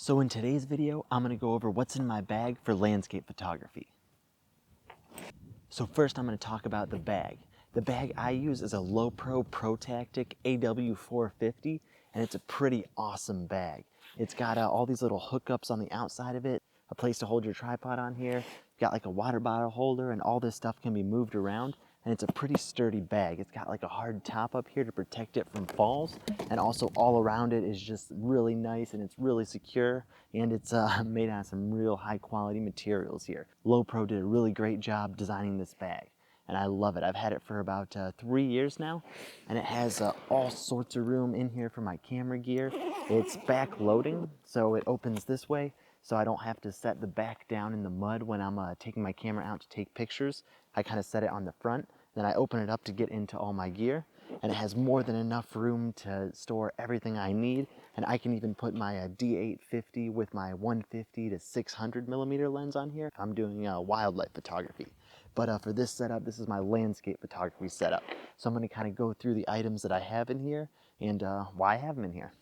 So in today's video, I'm going to go over what's in my bag for landscape photography. So first I'm going to talk about the bag. The bag I use is a Lowepro ProTactic AW450, and it's a pretty awesome bag. It's got all these little hookups on the outside of it, a place to hold your tripod on here, got like a water bottle holder, and all this stuff can be moved around. And it's a pretty sturdy bag. It's got like a hard top up here to protect it from falls, and also all around it is just really nice, and it's really secure, and it's made out of some real high quality materials here. Lowepro did a really great job designing this bag, and I love it. I've had it for about 3 years now, and it has all sorts of room in here for my camera gear. It's back loading, so it opens this way, so I don't have to set the back down in the mud when I'm taking my camera out to take pictures. I kind of set it on the front, then I open it up to get into all my gear, and it has more than enough room to store everything I need, and I can even put my D850 with my 150 to 600 millimeter lens on here if I'm doing wildlife photography. But for this setup, this is my landscape photography setup. So I'm going to kind of go through the items that I have in here and why I have them in here.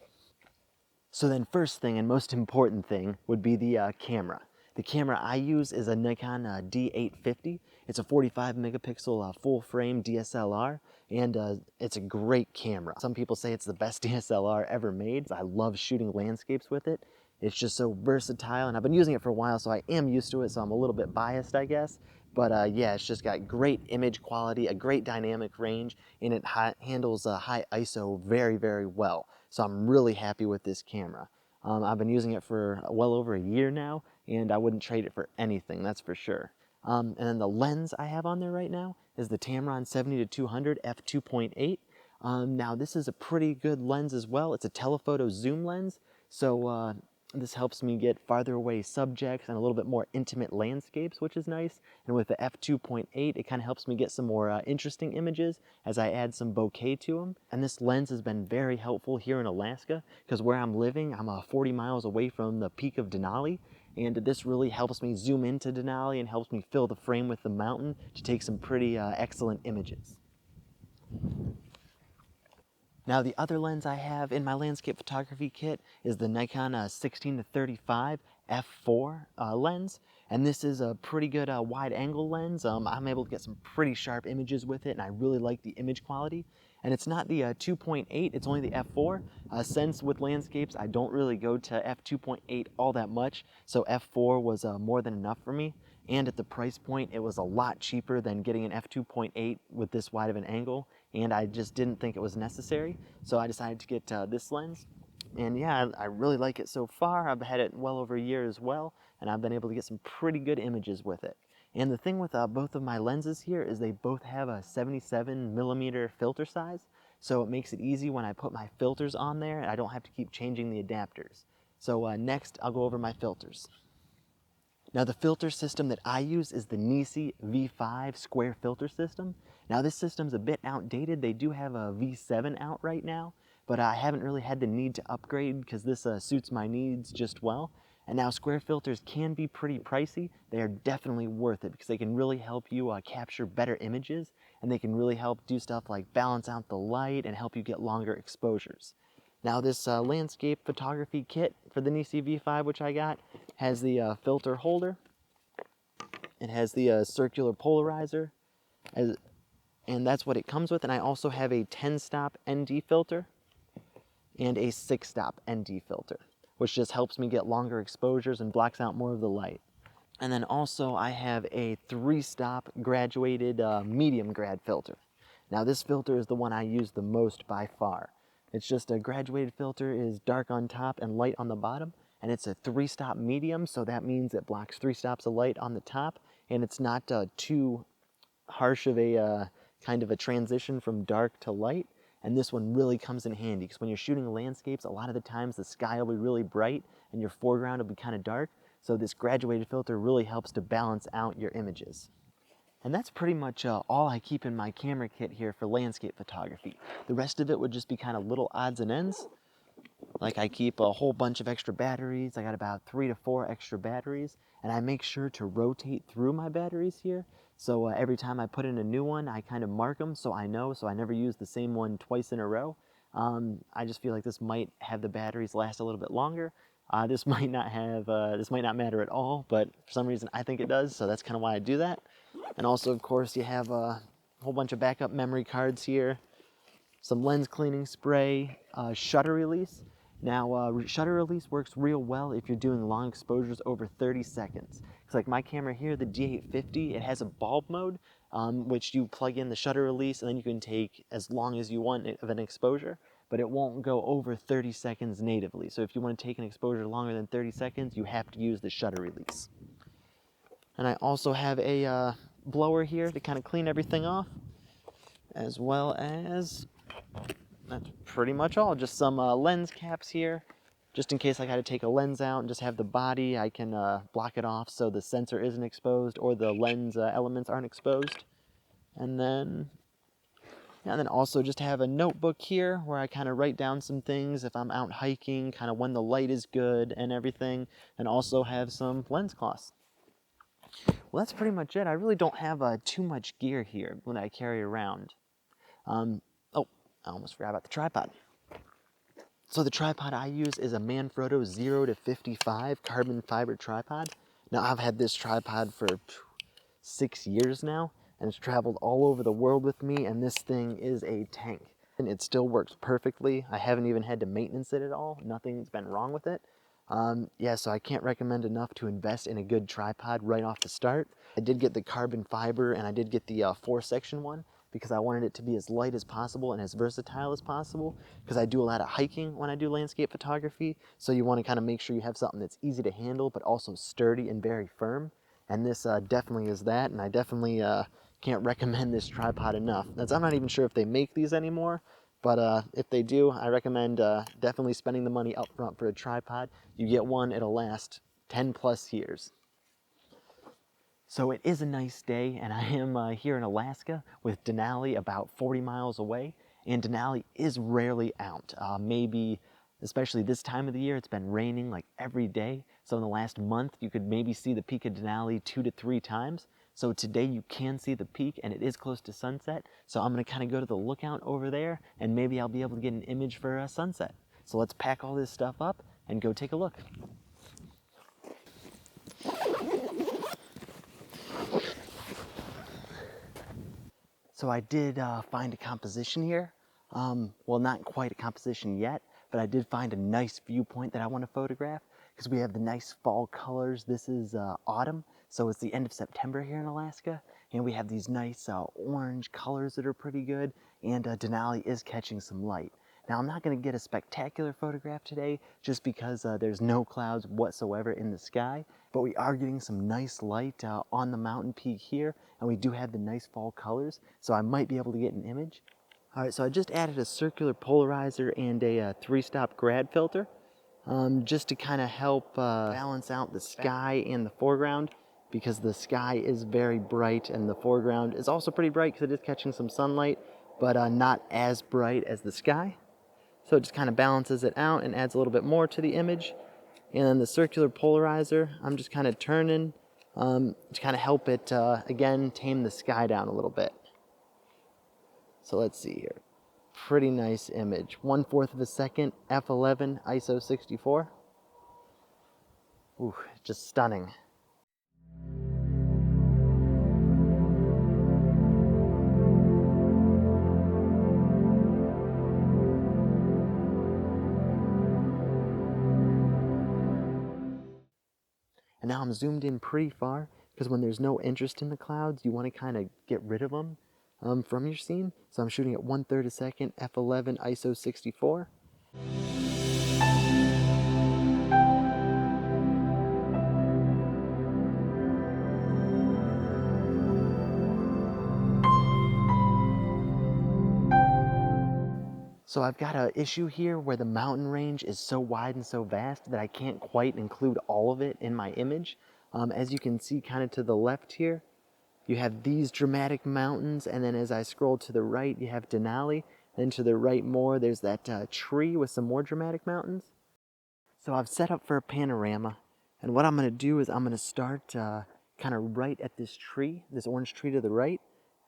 So then first thing and most important thing would be the camera. The camera I use is a Nikon D850. It's a 45 megapixel full frame DSLR, and it's a great camera. Some people say it's the best DSLR ever made. I love shooting landscapes with it. It's just so versatile, and I've been using it for a while, so I am used to it, so I'm a little bit biased, I guess. But yeah, it's just got great image quality, a great dynamic range, and it handles high ISO very, very well. So I'm really happy with this camera. I've been using it for well over a year now, and I wouldn't trade it for anything, that's for sure. And then the lens I have on there right now is the Tamron 70-200 f2.8. Now this is a pretty good lens as well. It's a telephoto zoom lens, so this helps me get farther away subjects and a little bit more intimate landscapes, which is nice. And with the f2.8, it kind of helps me get some more interesting images as I add some bokeh to them. And this lens has been very helpful here in Alaska, because where I'm living, I'm 40 miles away from the peak of Denali. And this really helps me zoom into Denali and helps me fill the frame with the mountain to take some pretty excellent images. Now the other lens I have in my landscape photography kit is the Nikon 16-35 f4 lens, and this is a pretty good wide angle lens. I'm able to get some pretty sharp images with it, and I really like the image quality. And it's not the 2.8, it's only the f4. Since with landscapes I don't really go to f2.8 all that much, so f4 was more than enough for me. And at the price point, it was a lot cheaper than getting an f2.8 with this wide of an angle, and I just didn't think it was necessary, so I decided to get this lens. And yeah, I really like it so far. I've had it well over a year as well, and I've been able to get some pretty good images with it. And the thing with both of my lenses here is they both have a 77 millimeter filter size, so it makes it easy when I put my filters on there, and I don't have to keep changing the adapters. So next, I'll go over my filters. Now the filter system that I use is the NiSi V5 square filter system. Now this system's a bit outdated. They do have a V7 out right now, but I haven't really had the need to upgrade because this suits my needs just well. And now square filters can be pretty pricey. They are definitely worth it because they can really help you capture better images, and they can really help do stuff like balance out the light and help you get longer exposures. Now this landscape photography kit for the NiSi V5, which I got, has the filter holder. It has the circular polarizer, and that's what it comes with. And I also have a 10-stop ND filter and a 6-stop ND filter, which just helps me get longer exposures and blocks out more of the light. And then also I have a 3-stop graduated medium grad filter. Now this filter is the one I use the most by far. It's just a graduated filter, is dark on top and light on the bottom, and it's a 3-stop medium, so that means it blocks 3 stops of light on the top, and it's not too harsh of a kind of a transition from dark to light. And this one really comes in handy because when you're shooting landscapes, a lot of the times the sky will be really bright and your foreground will be kind of dark, so this graduated filter really helps to balance out your images. And that's pretty much all I keep in my camera kit here for landscape photography. The rest of it would just be kind of little odds and ends. Like I keep a whole bunch of extra batteries. I got about 3 to 4 extra batteries, and I make sure to rotate through my batteries here. So every time I put in a new one, I kind of mark them so I know, so I never use the same one twice in a row. I just feel like this might have the batteries last a little bit longer. This might not have, this might not matter at all, but for some reason I think it does, so that's kind of why I do that. And also, of course, you have a whole bunch of backup memory cards here, some lens cleaning spray, shutter release. Now, shutter release works real well if you're doing long exposures over 30 seconds. It's like my camera here, the D850, it has a bulb mode, which you plug in the shutter release and then you can take as long as you want of an exposure, but it won't go over 30 seconds natively. So if you want to take an exposure longer than 30 seconds, you have to use the shutter release. And I also have a blower here to kind of clean everything off, as well as, that's pretty much all. Just some lens caps here, just in case I got to take a lens out and just have the body, I can block it off so the sensor isn't exposed or the lens elements aren't exposed. And then also just have a notebook here where I kind of write down some things if I'm out hiking, kind of when the light is good and everything, and also have some lens cloths. Well, that's pretty much it. I really don't have too much gear here when I carry around. Oh, I almost forgot about the tripod. So the tripod I use is a Manfrotto 0 to 55 carbon fiber tripod. Now I've had this tripod for 6 years now, and it's traveled all over the world with me, and this thing is a tank. And it still works perfectly. I haven't even had to maintenance it at all. Nothing's been wrong with it. Yeah, so I can't recommend enough to invest in a good tripod right off the start. I did get the carbon fiber and I did get the 4-section one because I wanted it to be as light as possible and as versatile as possible, because I do a lot of hiking when I do landscape photography, so you want to kind of make sure you have something that's easy to handle but also sturdy and very firm. And this definitely is that, and I definitely can't recommend this tripod enough. I'm not even sure if they make these anymore, but if they do, I recommend definitely spending the money up front for a tripod. You get one, it'll last 10 plus years. So it is a nice day, and I am here in Alaska with Denali about 40 miles away, and Denali is rarely out. Maybe, especially this time of the year, it's been raining like every day. So in the last month, you could maybe see the peak of Denali 2 to 3 times. So today you can see the peak, and it is close to sunset. So I'm gonna kind of go to the lookout over there, and maybe I'll be able to get an image for sunset. So let's pack all this stuff up and go take a look. So I did find a composition here. Well, not quite a composition yet, but I did find a nice viewpoint that I want to photograph because we have the nice fall colors. This is autumn, so it's the end of September here in Alaska, and we have these nice orange colors that are pretty good, and Denali is catching some light. Now, I'm not going to get a spectacular photograph today just because there's no clouds whatsoever in the sky, but we are getting some nice light on the mountain peak here, and we do have the nice fall colors, so I might be able to get an image. All right, so I just added a circular polarizer and a 3-stop grad filter just to kind of help balance out the sky and the foreground, because the sky is very bright and the foreground is also pretty bright because it is catching some sunlight, but not as bright as the sky. So it just kind of balances it out and adds a little bit more to the image. And then the circular polarizer, I'm just kind of turning to kind of help it, again, tame the sky down a little bit. So let's see here. Pretty nice image. 1/4 of a second, f11, ISO 64. Ooh, just stunning. And now I'm zoomed in pretty far because when there's no interest in the clouds, you want to kind of get rid of them from your scene. So I'm shooting at 1/3 a second, f11, ISO 64. So I've got an issue here where the mountain range is so wide and so vast that I can't quite include all of it in my image. As you can see kind of to the left here, you have these dramatic mountains, and then as I scroll to the right, you have Denali. Then to the right more, there's that tree with some more dramatic mountains. So I've set up for a panorama, and what I'm going to do is I'm going to start kind of right at this tree, this orange tree to the right,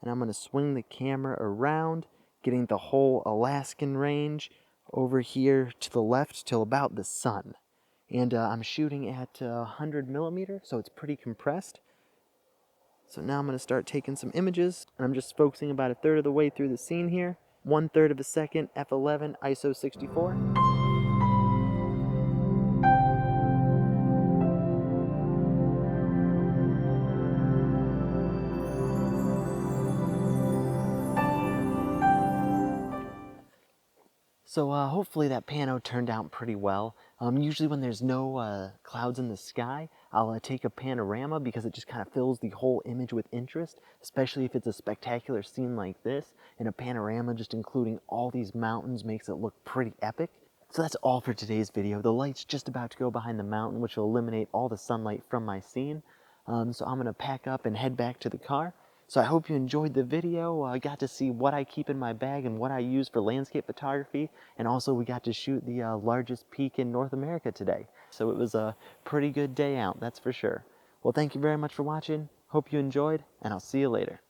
and I'm going to swing the camera around, getting the whole Alaskan range over here to the left till about the sun. And I'm shooting at 100 millimeter, so it's pretty compressed. So now I'm going to start taking some images, and I'm just focusing about a third of the way through the scene here. 1/3 of a second, f11, ISO 64. So hopefully that pano turned out pretty well. Usually when there's no clouds in the sky, I'll take a panorama because it just kind of fills the whole image with interest, especially if it's a spectacular scene like this. And a panorama just including all these mountains makes it look pretty epic. So that's all for today's video. The light's just about to go behind the mountain, which will eliminate all the sunlight from my scene. So I'm going to pack up and head back to the car. So I hope you enjoyed the video. I got to see what I keep in my bag and what I use for landscape photography. And also we got to shoot the largest peak in North America today. So it was a pretty good day out, that's for sure. Well, thank you very much for watching. Hope you enjoyed, and I'll see you later.